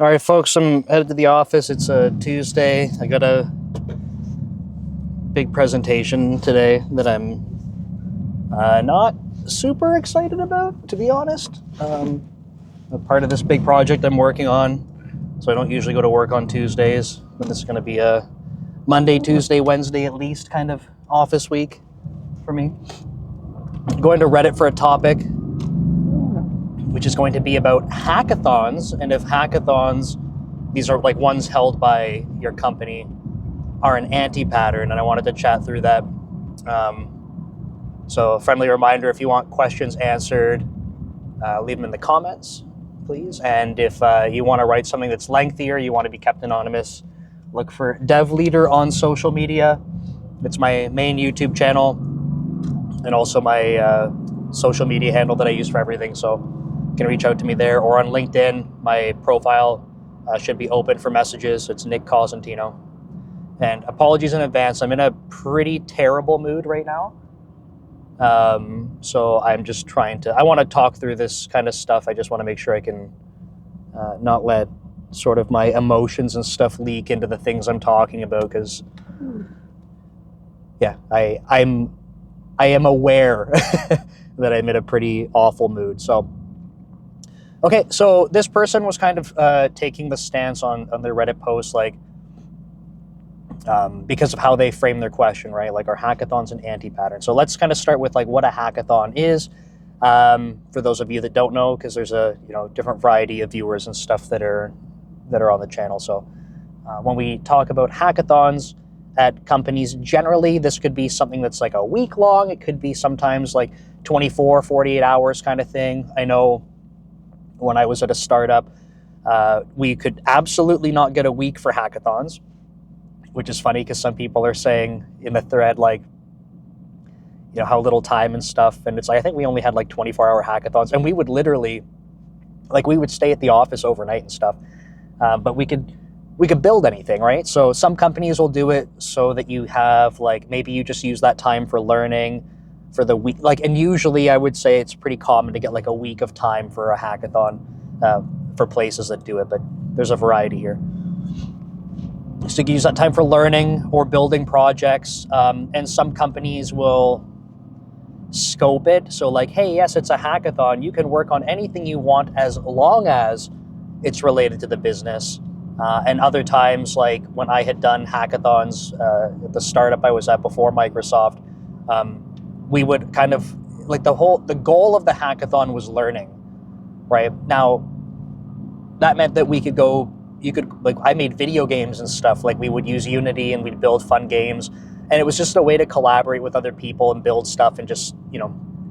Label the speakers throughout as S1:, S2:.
S1: All right, folks, I'm headed to the office. It's a Tuesday. I got a big presentation today that I'm not super excited about, to be honest. A part of this big project I'm working on, so I don't usually go to work on Tuesdays. But this is going to be a Monday, Tuesday, Wednesday at least kind of office week for me. I'm going to Reddit for a topic, which is going to be about hackathons, and if hackathons, these are like ones held by your company, are an anti-pattern, and I wanted to chat through that. So a friendly reminder, if you want questions answered, leave them in the comments, please. And if you want to write something that's lengthier, you want to be kept anonymous, look for Dev Leader on social media. It's my main YouTube channel and also my social media handle that I use for everything. So you can reach out to me there, or on LinkedIn. My profile should be open for messages. It's Nick Cosentino. And apologies in advance. I'm in a pretty terrible mood right now. So I'm just I want to talk through this kind of stuff. I just want to make sure I can not let sort of my emotions and stuff leak into the things I'm talking about, because yeah, I am aware that I'm in a pretty awful mood. So, okay, so this person was kind of taking the stance on their Reddit post, like, because of how they frame their question, right? Like, are hackathons an anti-pattern? So let's kind of start with like what a hackathon is. For those of you that don't know, because there's a different variety of viewers and stuff that are on the channel. So when we talk about hackathons at companies, generally this could be something that's like a week long. It could be sometimes like 24, 48 hours kind of thing. I know when I was at a startup, we could absolutely not get a week for hackathons, which is funny because some people are saying in the thread, like, how little time and stuff. And it's like, I think we only had like 24-hour hackathons, and we would literally, like, we would stay at the office overnight and stuff. But we could build anything, right? So some companies will do it so that you have, like, maybe you just use that time for learning for the week. Like, and usually I would say it's pretty common to get like a week of time for a hackathon for places that do it, but there's a variety here. So you can use that time for learning or building projects. And some companies will scope it. So like, hey, yes, it's a hackathon. You can work on anything you want as long as it's related to the business. And other times, like when I had done hackathons at the startup I was at before Microsoft, we would kind of, like, the goal of the hackathon was learning, right? Now, that meant that I made video games and stuff. Like, we would use Unity and we'd build fun games. And it was just a way to collaborate with other people and build stuff and just,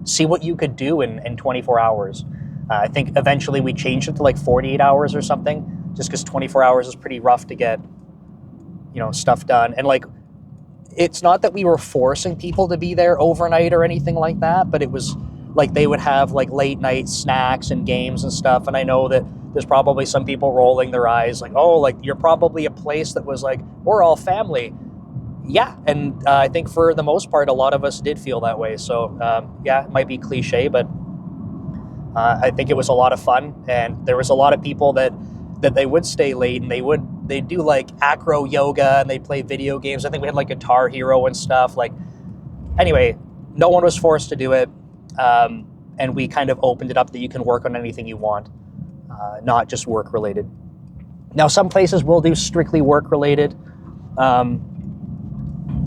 S1: see what you could do in 24 hours. I think eventually we changed it to like 48 hours or something, just because 24 hours is pretty rough to get, stuff done. And like, it's not that we were forcing people to be there overnight or anything like that, but it was like they would have like late night snacks and games and stuff. And I know that there's probably some people rolling their eyes like, oh, like, you're probably a place that was like, we're all family. Yeah, and I think for the most part, a lot of us did feel that way. So yeah, it might be cliche, but I think it was a lot of fun, and there was a lot of people that they would stay late, and they'd do like acro yoga, and they'd play video games. I think we had like Guitar Hero and stuff. Like, anyway, no one was forced to do it, and we kind of opened it up that you can work on anything you want, not just work related. Now, some places will do strictly work related.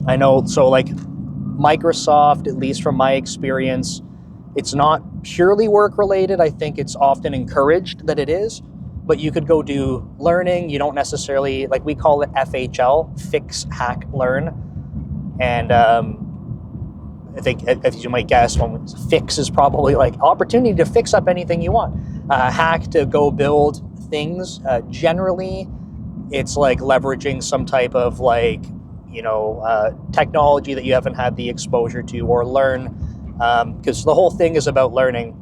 S1: I know, so like Microsoft, at least from my experience, it's not purely work related. I think it's often encouraged that it is, but you could go do learning. You don't necessarily, like, we call it FHL, fix, hack, learn. And I think, as you might guess, fix is probably like opportunity to fix up anything you want. Hack, to go build things. Generally, it's like leveraging some type of like, technology that you haven't had the exposure to, or learn, because the whole thing is about learning.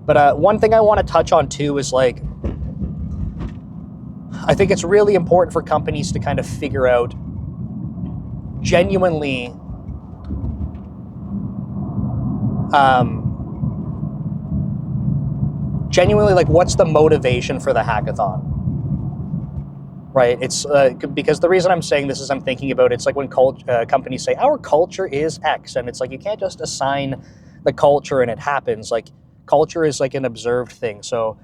S1: But one thing I want to touch on too is, like, I think it's really important for companies to kind of figure out genuinely like, what's the motivation for the hackathon? right? It's because the reason I'm saying this is I'm thinking about it's like when companies say our culture is X, and it's like you can't just assign the culture and it happens. Like culture is like an observed thing. So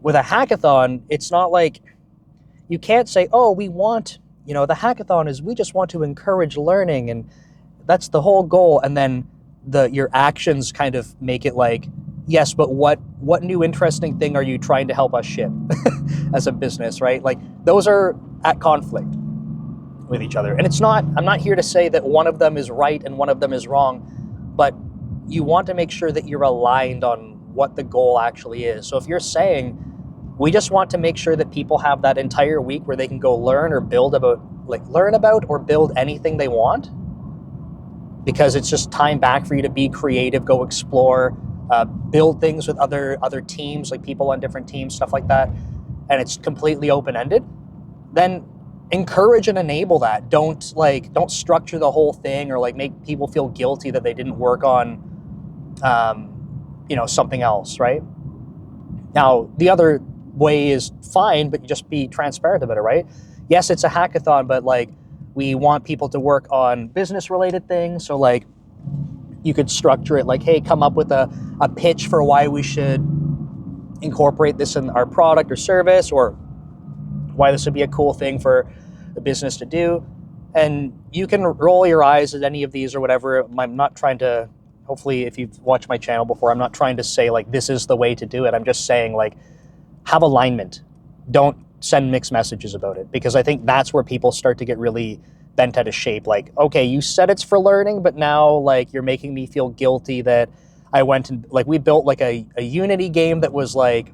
S1: with a hackathon, it's not like you can't say, oh, we want, the hackathon is we just want to encourage learning and that's the whole goal. And then your actions kind of make it like, yes, but what new interesting thing are you trying to help us ship as a business, right? Like those are at conflict with each other. And I'm not here to say that one of them is right and one of them is wrong, but you want to make sure that you're aligned on what the goal actually is. So if you're saying, we just want to make sure that people have that entire week where they can go learn about or build anything they want, because it's just time back for you to be creative, go explore, build things with other teams, like people on different teams, stuff like that, and it's completely open-ended, then encourage and enable that. Don't structure the whole thing or like make people feel guilty that they didn't work on something else, right? Now, the other way is fine, but you just be transparent about it, right? Yes, it's a hackathon, but like we want people to work on business related things. So like you could structure it like, hey, come up with a pitch for why we should incorporate this in our product or service, or why this would be a cool thing for the business to do. And you can roll your eyes at any of these or whatever. I'm not trying to, hopefully if you've watched my channel before, I'm not trying to say like this is the way to do it. I'm just saying like have alignment. Don't send mixed messages about it, because I think that's where people start to get really bent out of shape. Like, okay, you said it's for learning, but now like you're making me feel guilty that I went and like we built like a Unity game that was like,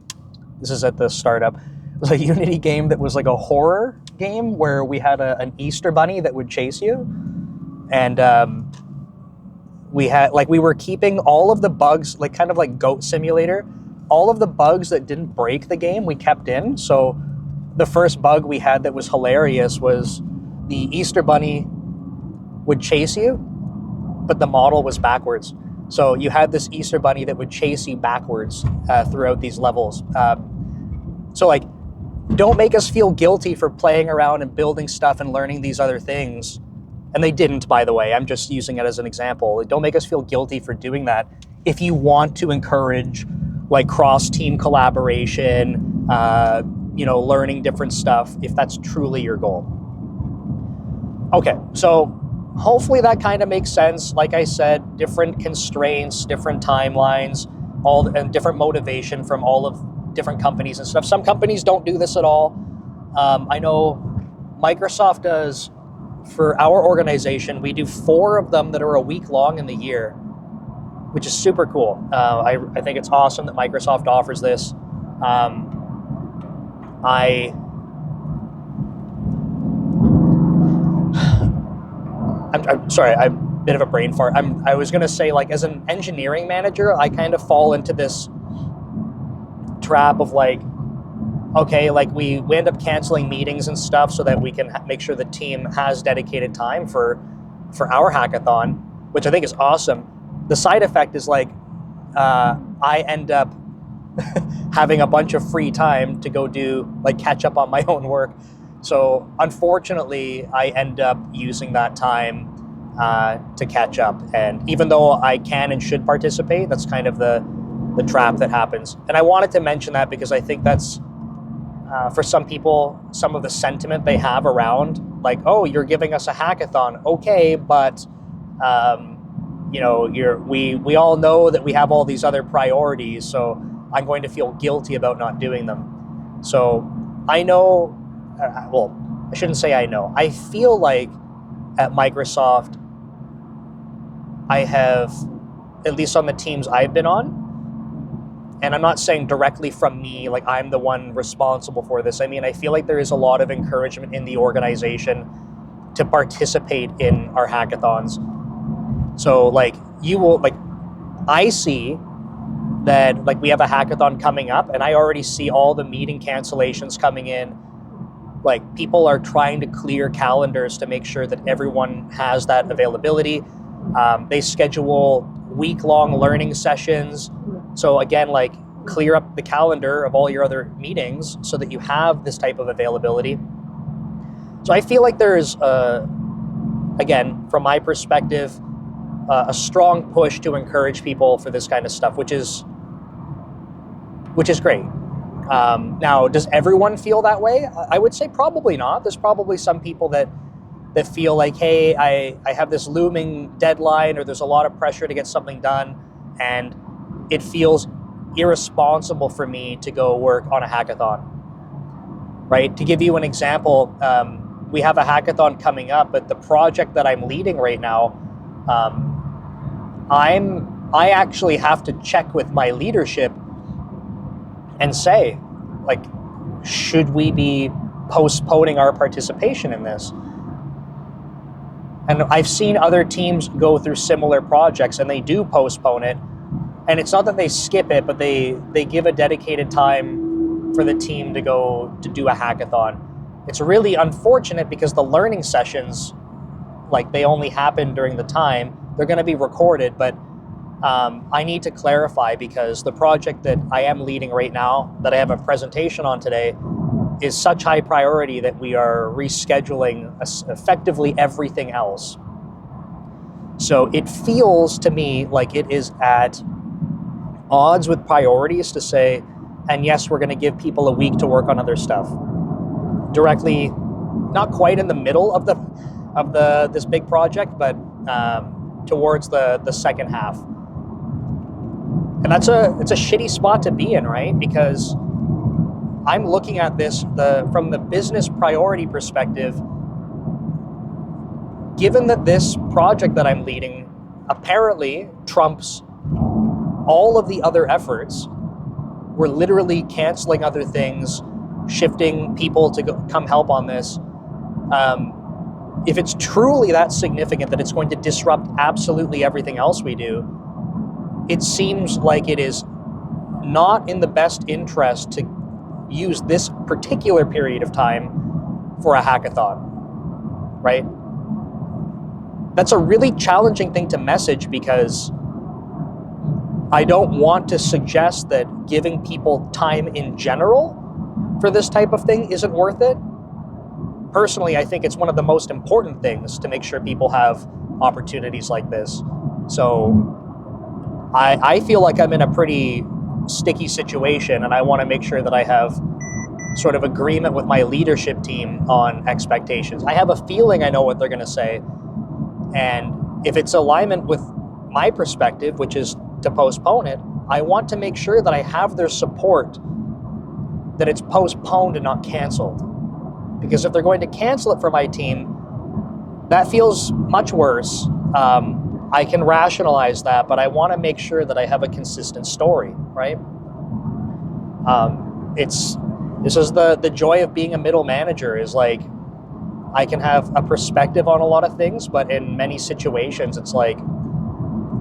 S1: this is at the startup, it was a Unity game that was like a horror game where we had an Easter bunny that would chase you. And we were keeping all of the bugs, like kind of like Goat Simulator, all of the bugs that didn't break the game we kept in. So the first bug we had that was hilarious was the Easter bunny would chase you, but the model was backwards. So you had this Easter bunny that would chase you backwards throughout these levels. So like, don't make us feel guilty for playing around and building stuff and learning these other things. And they didn't, by the way. I'm just using it as an example. Don't make us feel guilty for doing that. If you want to encourage like cross-team collaboration, learning different stuff, if that's truly your goal. Okay, so hopefully that kind of makes sense. Like I said, different constraints, different timelines, and different motivation from all of different companies and stuff. Some companies don't do this at all. I know Microsoft does. For our organization, we do 4 of them that are a week long in the year, which is super cool. I think it's awesome that Microsoft offers this. I'm sorry, I'm a bit of a brain fart. I was going to say, like, as an engineering manager, I kind of fall into this trap of like, okay, like we end up canceling meetings and stuff so that we can make sure the team has dedicated time for our hackathon, which I think is awesome. The side effect is like, I end up having a bunch of free time to go catch up on my own work. So unfortunately, I end up using that time to catch up. And even though I can and should participate, that's kind of the trap that happens. And I wanted to mention that because I think that's, for some people, some of the sentiment they have around, like, oh, you're giving us a hackathon, okay, but we all know that we have all these other priorities, so I'm going to feel guilty about not doing them. So I know, I shouldn't say I know. I feel like at Microsoft, I have, at least on the teams I've been on, and I'm not saying directly from me, like I'm the one responsible for this. I mean, I feel like there is a lot of encouragement in the organization to participate in our hackathons. So like I see that like we have a hackathon coming up and I already see all the meeting cancellations coming in. Like people are trying to clear calendars to make sure that everyone has that availability. They schedule week-long learning sessions. So again, like clear up the calendar of all your other meetings so that you have this type of availability. So I feel like there's, again, from my perspective, a strong push to encourage people for this kind of stuff, which is great. Now, does everyone feel that way? I would say probably not. There's probably some people that feel like, hey, I have this looming deadline, or there's a lot of pressure to get something done, and it feels irresponsible for me to go work on a hackathon, right? To give you an example, we have a hackathon coming up, but the project that I'm leading right now, I actually have to check with my leadership and say, like, should we be postponing our participation in this? And I've seen other teams go through similar projects and they do postpone it. And it's not that they skip it, but they give a dedicated time for the team to go to do a hackathon. It's really unfortunate because the learning sessions, like, they only happen during the time. They're going to be recorded, but I need to clarify, because the project that I am leading right now, that I have a presentation on today, is such high priority that we are rescheduling effectively everything else. So it feels to me like it is at odds with priorities to say, and yes, we're going to give people a week to work on other stuff. Directly, not quite in the middle of this big project, but towards the second half. And it's a shitty spot to be in, right? Because I'm looking at this from the business priority perspective. Given that this project that I'm leading apparently trumps all of the other efforts, we're literally canceling other things, shifting people to come help on this. If it's truly that significant that it's going to disrupt absolutely everything else we do, it seems like it is not in the best interest to use this particular period of time for a hackathon, right? That's a really challenging thing to message, because I don't want to suggest that giving people time in general for this type of thing isn't worth it. Personally, I think it's one of the most important things to make sure people have opportunities like this. So I feel like I'm in a pretty sticky situation, and I want to make sure that I have sort of agreement with my leadership team on expectations. I have a feeling I know what they're going to say, and if it's alignment with my perspective, which is to postpone it, I want to make sure that I have their support, that it's postponed and not canceled. Because if they're going to cancel it for my team, that feels much worse. I can rationalize that, but I want to make sure that I have a consistent story, right? This is the joy of being a middle manager, is like, I can have a perspective on a lot of things, but in many situations, it's like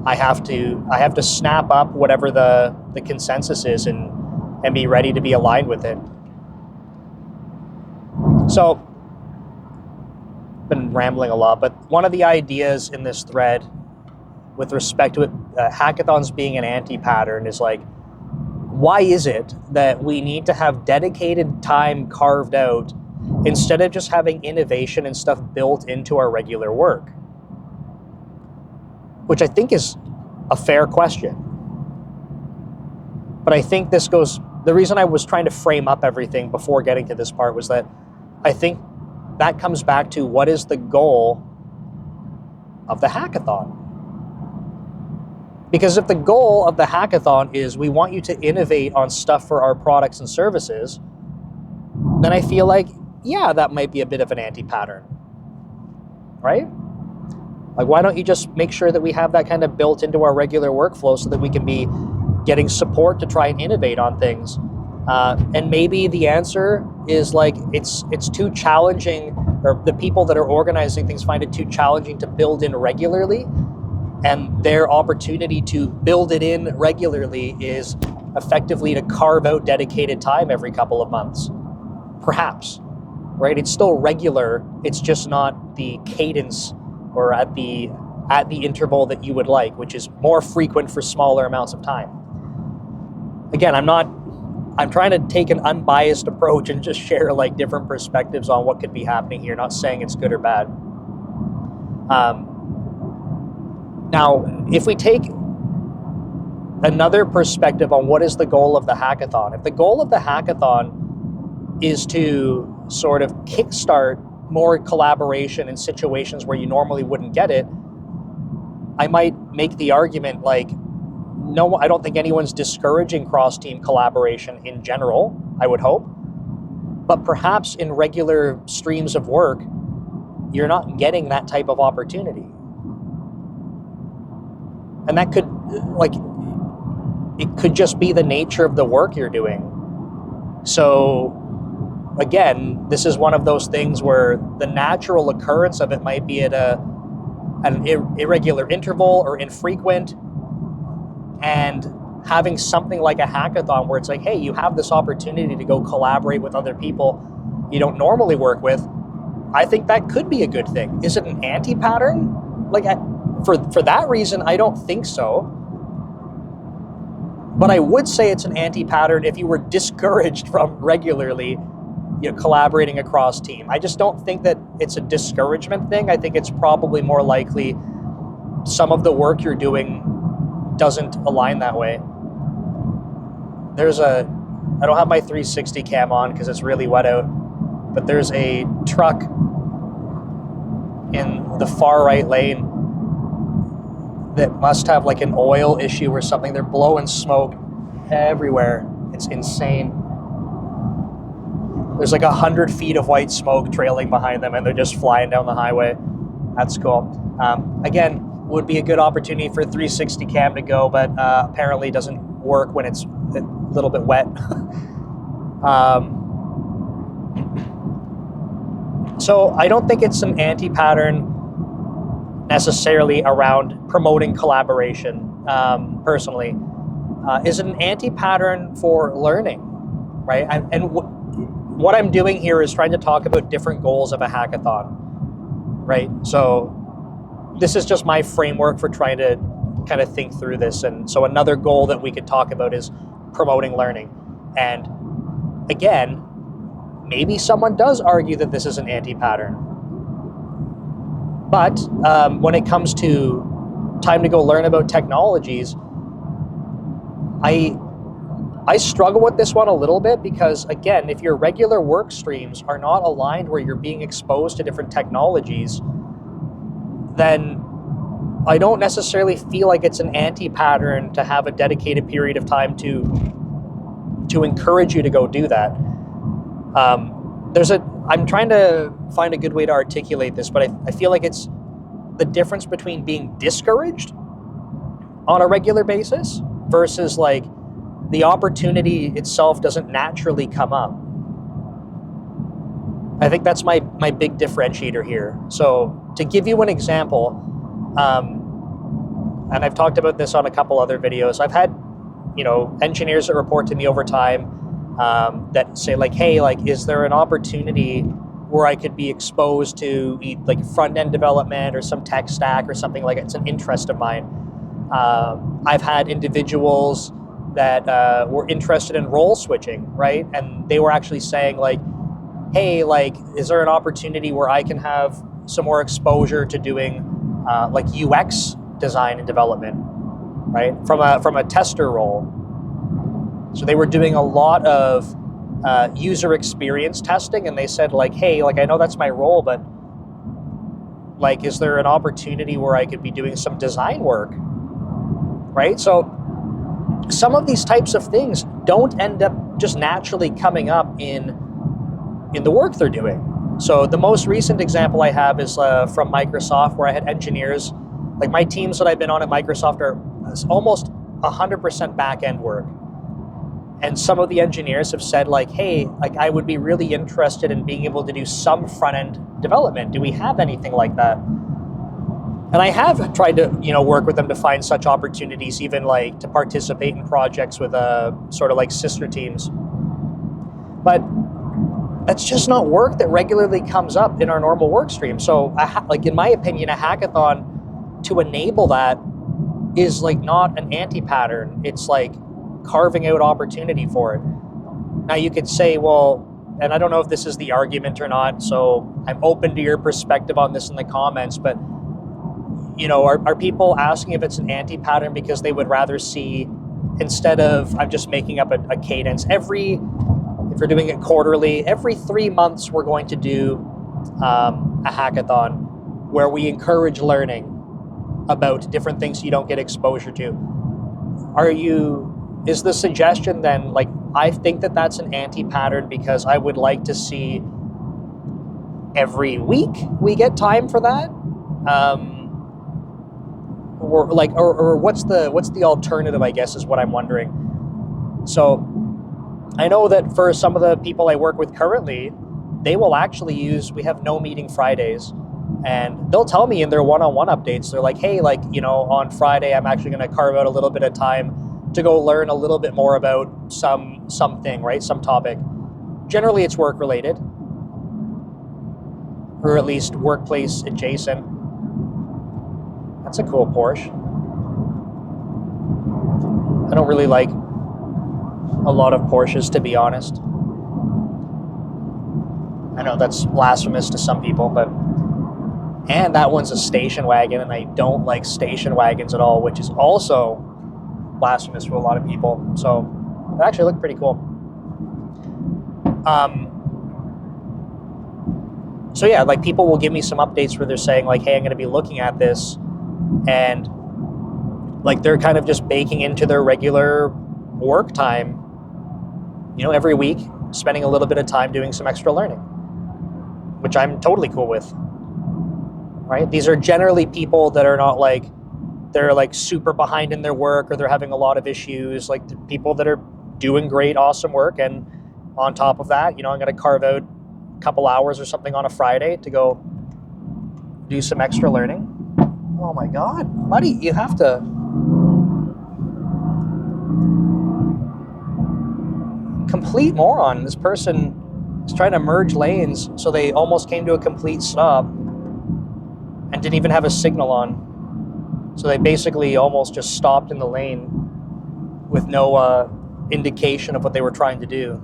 S1: I have to snap up whatever the consensus is and be ready to be aligned with it. So, been rambling a lot, but one of the ideas in this thread with respect to it, hackathons being an anti-pattern, is like, why is it that we need to have dedicated time carved out instead of just having innovation and stuff built into our regular work? Which I think is a fair question. But I think the reason I was trying to frame up everything before getting to this part was that I think that comes back to, what is the goal of the hackathon? Because if the goal of the hackathon is we want you to innovate on stuff for our products and services, then I feel like, yeah, that might be a bit of an anti-pattern, right? Like, why don't you just make sure that we have that kind of built into our regular workflow so that we can be getting support to try and innovate on things? And maybe the answer is like, it's too challenging, or the people that are organizing things find it too challenging to build in regularly, and their opportunity to build it in regularly is effectively to carve out dedicated time every couple of months. Perhaps, right? It's still regular, it's just not the cadence or at the interval that you would like, which is more frequent for smaller amounts of time. Again, I'm not I'm trying to take an unbiased approach and just share like different perspectives on what could be happening here, not saying it's good or bad. Now, if we take another perspective on what is the goal of the hackathon, if the goal of the hackathon is to sort of kickstart more collaboration in situations where you normally wouldn't get it, I might make the argument like, no, I don't think anyone's discouraging cross-team collaboration in general, I would hope. But perhaps in regular streams of work, you're not getting that type of opportunity. And that could, like, it could just be the nature of the work you're doing. So, again, this is one of those things where the natural occurrence of it might be at an irregular interval or infrequent, and having something like a hackathon where it's like, hey, you have this opportunity to go collaborate with other people you don't normally work with, I think that could be a good thing. Is it an anti-pattern? Like, for that reason, I don't think so. But I would say it's an anti-pattern if you were discouraged from regularly collaborating across team. I just don't think that it's a discouragement thing. I think it's probably more likely some of the work you're doing doesn't align that way. I don't have my 360 cam on because it's really wet out, but there's a truck in the far right lane that must have like an oil issue or something. They're blowing smoke everywhere. It's insane. There's like 100 feet of white smoke trailing behind them, and they're just flying down the highway. That's cool. Again, would be a good opportunity for 360 cam to go, but apparently doesn't work when it's a little bit wet. So I don't think it's an anti-pattern necessarily around promoting collaboration, personally. Is it an anti-pattern for learning, right? And what I'm doing here is trying to talk about different goals of a hackathon, right? So this is just my framework for trying to kind of think through this. And so another goal that we could talk about is promoting learning. And again, maybe someone does argue that this is an anti-pattern. But when it comes to time to go learn about technologies, I struggle with this one a little bit because, again, if your regular work streams are not aligned where you're being exposed to different technologies, then I don't necessarily feel like it's an anti-pattern to have a dedicated period of time to encourage you to go do that. I'm trying to find a good way to articulate this, but I feel like it's the difference between being discouraged on a regular basis versus like the opportunity itself doesn't naturally come up. I think that's my big differentiator here. So to give you an example, and I've talked about this on a couple other videos, I've had, engineers that report to me over time that say like, hey, like, is there an opportunity where I could be exposed to like front-end development or some tech stack or something like it? It's an interest of mine. I've had individuals that were interested in role switching, right? And they were actually saying like, hey, like, is there an opportunity where I can have some more exposure to doing like UX design and development, right? From a tester role. So they were doing a lot of user experience testing, and they said like, hey, like, I know that's my role, but like, is there an opportunity where I could be doing some design work, right? So some of these types of things don't end up just naturally coming up in the work they're doing. So the most recent example I have is from Microsoft, where I had engineers, like my teams that I've been on at Microsoft are almost 100% back-end work. And some of the engineers have said like, hey, like, I would be really interested in being able to do some front-end development. Do we have anything like that? And I have tried to, work with them to find such opportunities, even like to participate in projects with sort of like sister teams. But that's just not work that regularly comes up in our normal work stream. So like, in my opinion, a hackathon to enable that is like not an anti-pattern. It's like carving out opportunity for it. Now you could say, well, and I don't know if this is the argument or not, so I'm open to your perspective on this in the comments, but are people asking if it's an anti-pattern because they would rather see, instead of, I'm just making up a cadence, if we're doing it quarterly, every 3 months we're going to do a hackathon where we encourage learning about different things you don't get exposure to. Is the suggestion then, like, I think that that's an anti-pattern because I would like to see every week we get time for that? Or what's the alternative, I guess, is what I'm wondering. So I know that for some of the people I work with currently, they will actually we have no meeting Fridays, and they'll tell me in their one-on-one updates, they're like, hey, on Friday, I'm actually going to carve out a little bit of time to go learn a little bit more about something, right? Some topic. Generally, it's work related, or at least workplace adjacent. That's a cool Porsche. I don't really like a lot of Porsches, to be honest. I know that's blasphemous to some people, and that one's a station wagon, and I don't like station wagons at all, which is also blasphemous to a lot of people. So it actually looked pretty cool. So yeah, like, people will give me some updates where they're saying, like, hey, I'm going to be looking at this, and like, they're kind of just baking into their regular work time, every week, spending a little bit of time doing some extra learning, which I'm totally cool with. Right? These are generally people that are not like, they're like super behind in their work, or they're having a lot of issues, like the people that are doing great, awesome work. And on top of that, I'm going to carve out a couple hours or something on a Friday to go do some extra learning. Oh my God, buddy, you have to. Complete moron. This person is trying to merge lanes, so they almost came to a complete stop and didn't even have a signal on. So they basically almost just stopped in the lane with no indication of what they were trying to do.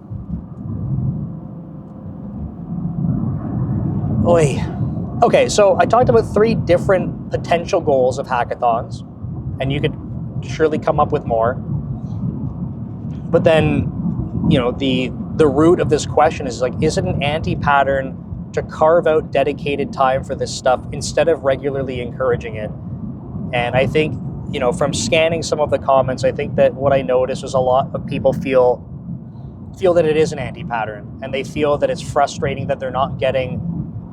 S1: Oy. Okay, so I talked about 3 different potential goals of hackathons, and you could surely come up with more. But then, the root of this question is, like, is it an anti-pattern to carve out dedicated time for this stuff instead of regularly encouraging it? And I think, from scanning some of the comments, I think that what I noticed was a lot of people feel that it is an anti-pattern, and they feel that it's frustrating that they're not getting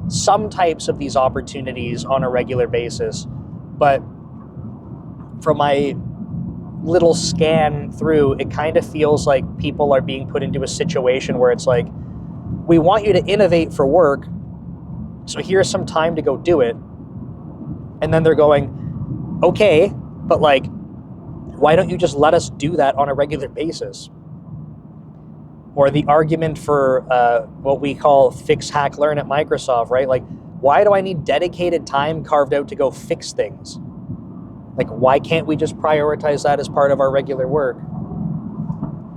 S1: some types of these opportunities on a regular basis. But from my little scan through, it kind of feels like people are being put into a situation where it's like, we want you to innovate for work, so here's some time to go do it. And then they're going, okay, but like, why don't you just let us do that on a regular basis? Or the argument for what we call fix, hack, learn at Microsoft, right? Like, why do I need dedicated time carved out to go fix things? Like, why can't we just prioritize that as part of our regular work?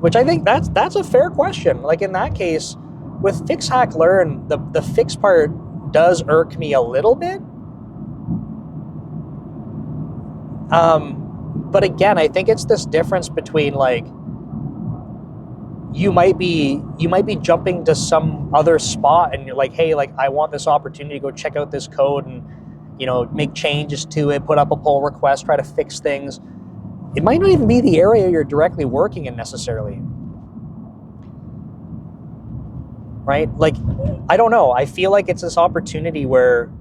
S1: Which I think that's a fair question. Like, in that case, with fix, hack, learn, the fix part does irk me a little bit. But again, I think it's this difference between, like, you might be jumping to some other spot and you're like, hey, like, I want this opportunity to go check out this code and, make changes to it, put up a pull request, try to fix things. It might not even be the area you're directly working in necessarily. Right? Like, I don't know. I feel like it's this opportunity where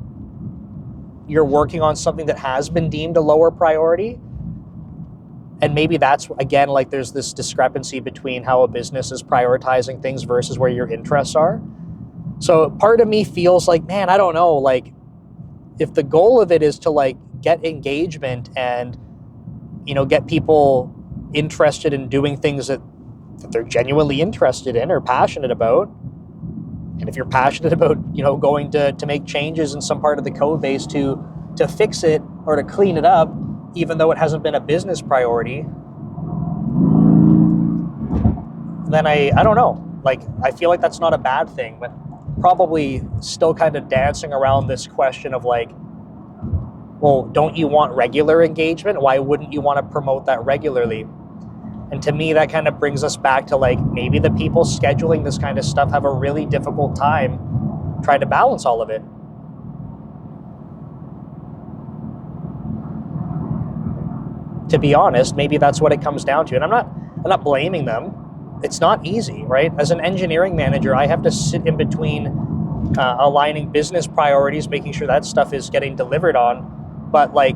S1: you're working on something that has been deemed a lower priority. And maybe that's, again, like, there's this discrepancy between how a business is prioritizing things versus where your interests are. So part of me feels like, man, I don't know, like, if the goal of it is to, like, get engagement and, get people interested in doing things that they're genuinely interested in or passionate about. And if you're passionate about, going to make changes in some part of the code base to fix it or to clean it up, even though it hasn't been a business priority, then I don't know. like, I feel like that's not a bad thing, but probably still kind of dancing around this question of like, well, don't you want regular engagement? Why wouldn't you want to promote that regularly? And to me, that kind of brings us back to like, maybe the people scheduling this kind of stuff have a really difficult time trying to balance all of it. To be honest, maybe that's what it comes down to. And I'm not blaming them. It's not easy, right? As an engineering manager, I have to sit in between aligning business priorities, making sure that stuff is getting delivered on. But like,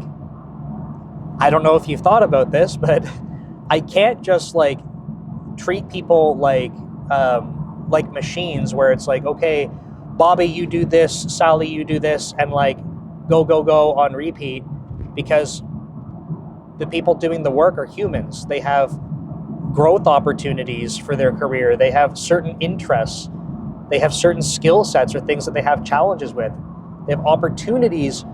S1: I don't know if you've thought about this, but I can't just like treat people like machines where it's like, okay, Bobby, you do this, Sally, you do this, and like go on repeat, because the people doing the work are humans. They have growth opportunities for their career. They have certain interests. They have certain skill sets or things that they have challenges with. They have opportunities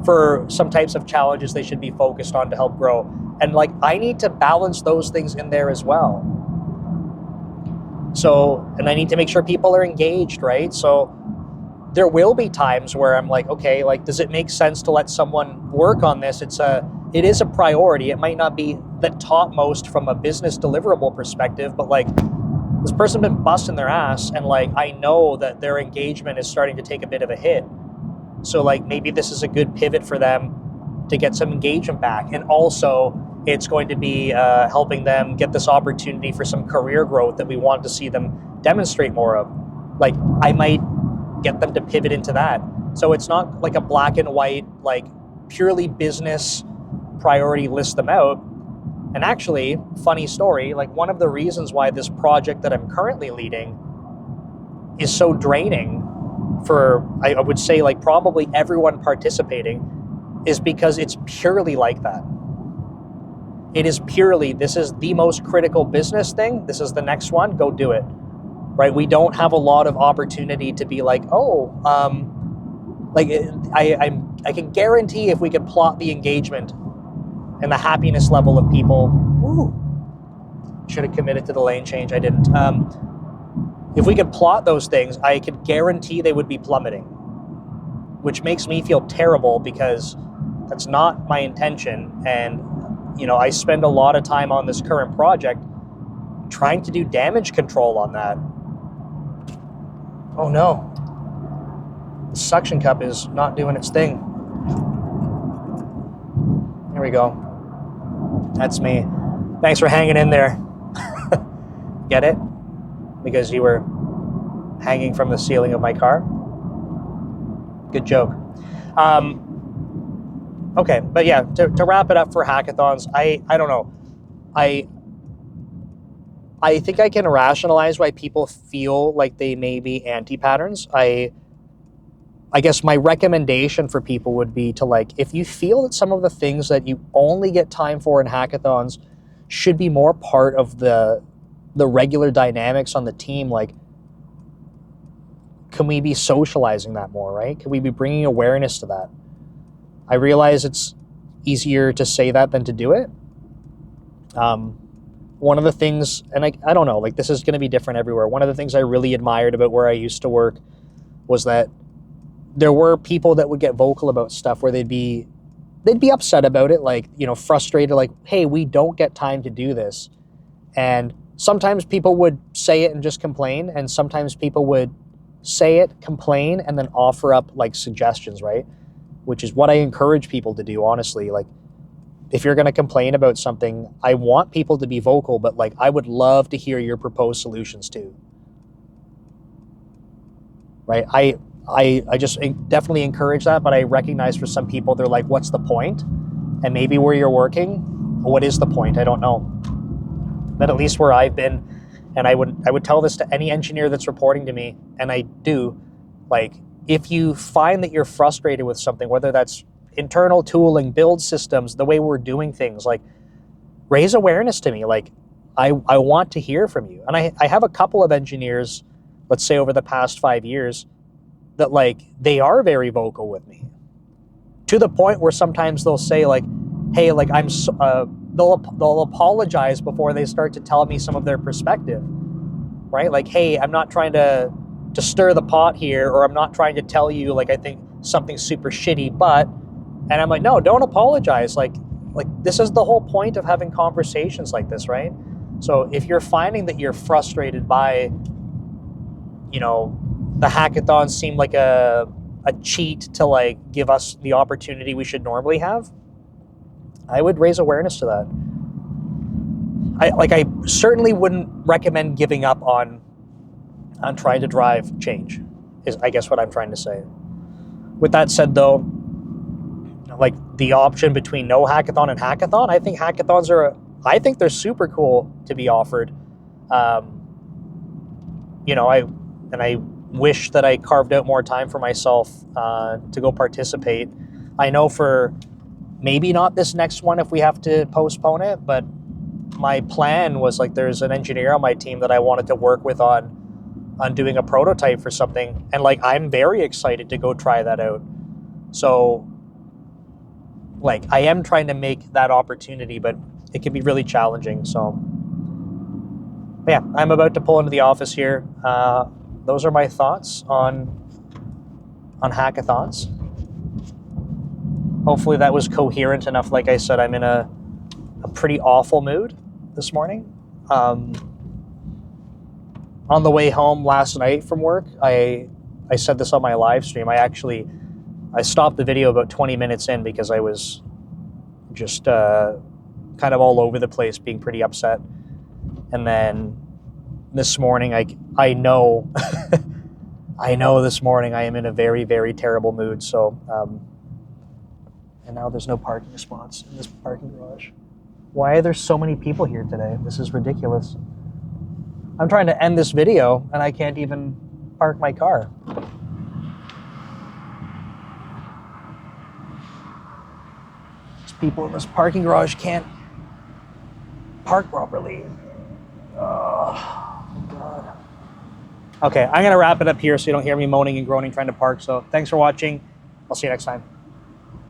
S1: for some types of challenges they should be focused on to help grow. And like, I need to balance those things in there as well. So, and I need to make sure people are engaged, right? So there will be times where I'm like, okay, like, does it make sense to let someone work on this? It is a priority. It might not be the topmost from a business deliverable perspective, but like, this person been busting their ass, and like, I know that their engagement is starting to take a bit of a hit. So like, maybe this is a good pivot for them to get some engagement back. And also it's going to be helping them get this opportunity for some career growth that we want to see them demonstrate more of. Like, I might get them to pivot into that. So it's not like a black and white, like purely business priority list them out. And actually, funny story, like one of the reasons why this project that I'm currently leading is so draining for, I would say, like probably everyone participating, is because it's purely like that. It is purely, this is the most critical business thing. This is the next one, go do it, right? We don't have a lot of opportunity to be like, like I can guarantee if we could plot the engagement and the happiness level of people, should have committed to the lane change, I didn't. If we could plot those things, I could guarantee they would be plummeting, which makes me feel terrible because that's not my intention. And, you know, I spend a lot of time on this current project trying to do damage control on that. Oh no, the suction cup is not doing its thing. Here we go. That's me. Thanks for hanging in there. Get it? Because you were hanging from the ceiling of my car. Good joke. Okay, but yeah, to wrap it up for hackathons, I don't know. I think I can rationalize why people feel like they may be anti-patterns. I guess my recommendation for people would be to, like, if you feel that some of the things that you only get time for in hackathons should be more part of the regular dynamics on the team, like, can we be socializing that more, right? Can we be bringing awareness to that? I realize it's easier to say that than to do it. One of the things, and I don't know, like, this is going to be different everywhere. One of the things I really admired about where I used to work was that there were people that would get vocal about stuff where they'd be upset about it, like, you know, frustrated, like, hey, we don't get time to do this. And sometimes people would say it and just complain, and sometimes people would say it, complain, and then offer up, like, suggestions, right? Which is what I encourage people to do, honestly. Like, if you're going to complain about something, I want people to be vocal, but, like, I would love to hear your proposed solutions too. Right? I just definitely encourage that, but I recognize for some people, they're like, what's the point? And maybe where you're working, what is the point? I don't know. But at least where I've been, and I would tell this to any engineer that's reporting to me, and I do, like, if you find that you're frustrated with something, whether that's internal tooling, build systems, the way we're doing things, like, raise awareness to me. Like, I want to hear from you. And I have a couple of engineers, let's say over the past 5 years, that, like, they are very vocal with me, to the point where sometimes they'll say, like, hey, like, they'll apologize before they start to tell me some of their perspective. right? Like, hey, I'm not trying to stir the pot here, or I'm not trying to tell you like I think something's super shitty, but, and I'm like, no, don't apologize. Like this is the whole point of having conversations like this, right? So if you're finding that you're frustrated by, you know, the hackathons seem like a cheat to like give us the opportunity we should normally have, I would raise awareness to that. I certainly wouldn't recommend giving up on trying to drive change, is I guess what I'm trying to say. With that said, though, like the option between no hackathon and hackathon, I think hackathons I think they're super cool to be offered. You know, I wish that I carved out more time for myself to go participate. I know for maybe not this next one if we have to postpone it, but my plan was like there's an engineer on my team that I wanted to work with on doing a prototype for something, and like I'm very excited to go try that out. So like I am trying to make that opportunity, but it can be really challenging. So yeah, I'm about to pull into the office here. Those are my thoughts on hackathons. Hopefully that was coherent enough. Like I said, I'm in a pretty awful mood this morning. On the way home last night from work, I said this on my live stream. I stopped the video about 20 minutes in because I was just kind of all over the place, being pretty upset. And then this morning, I know, I know this morning I am in a very, very terrible mood. So, and now there's no parking spots in this parking garage. Why are there so many people here today? This is ridiculous. I'm trying to end this video and I can't even park my car. These people in this parking garage can't park properly. Oh, God. Okay, I'm going to wrap it up here so you don't hear me moaning and groaning trying to park. So thanks for watching. I'll see you next time.